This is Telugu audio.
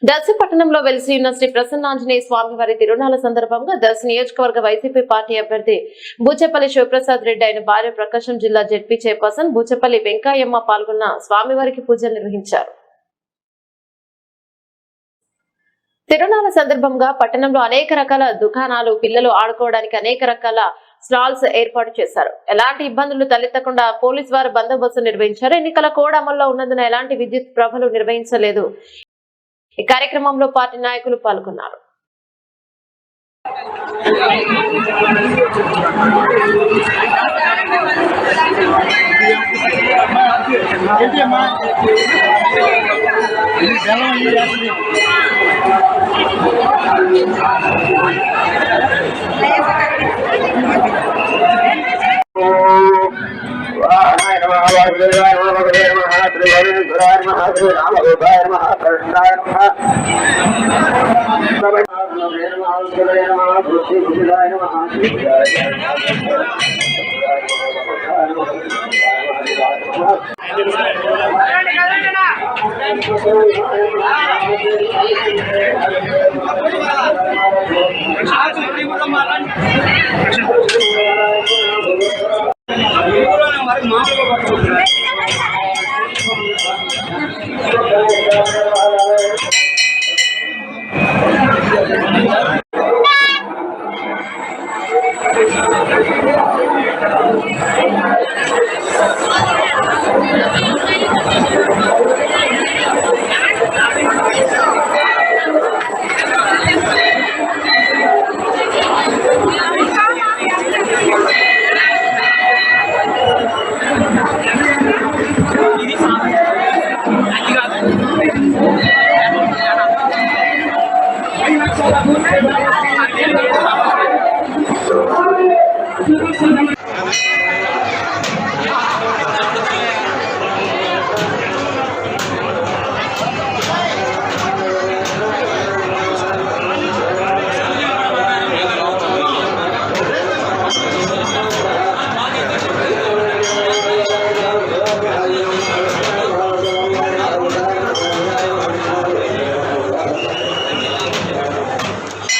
దర్శి పట్టణంలో వెలిసి ఉన్న శ్రీ ప్రసన్నాంజనేయ స్వామి వారి తిరునాళ్ల సందర్భంగా దర్శి నియోజకవర్గ వైసీపీ పార్టీ అభ్యర్థి బూచేపల్లి శివప్రసాద్ రెడ్డి ఆయన భార్య ప్రకాశం జిల్లా జెడ్పీ చైర్పర్సన్ బూచేపల్లి వెంకయ్యమ్మ పాల్గొన్న స్వామివారికి పూజలు నిర్వహించారు. తిరునాళ్ల సందర్భంగా పట్టణంలో అనేక రకాల దుకాణాలు, పిల్లలు ఆడుకోవడానికి అనేక రకాల స్టాల్స్ ఏర్పాటు చేశారు. ఎలాంటి ఇబ్బందులు తలెత్తకుండా పోలీసు వారు బందోబస్తు నిర్వహించారు. ఎన్నికల కోడ్ అమల్లో ఉన్నందున ఎలాంటి విద్యుత్ ప్రభలు నిర్వహించలేదు. ఈ కార్యక్రమంలో పార్టీ నాయకులు పాల్గొన్నారు.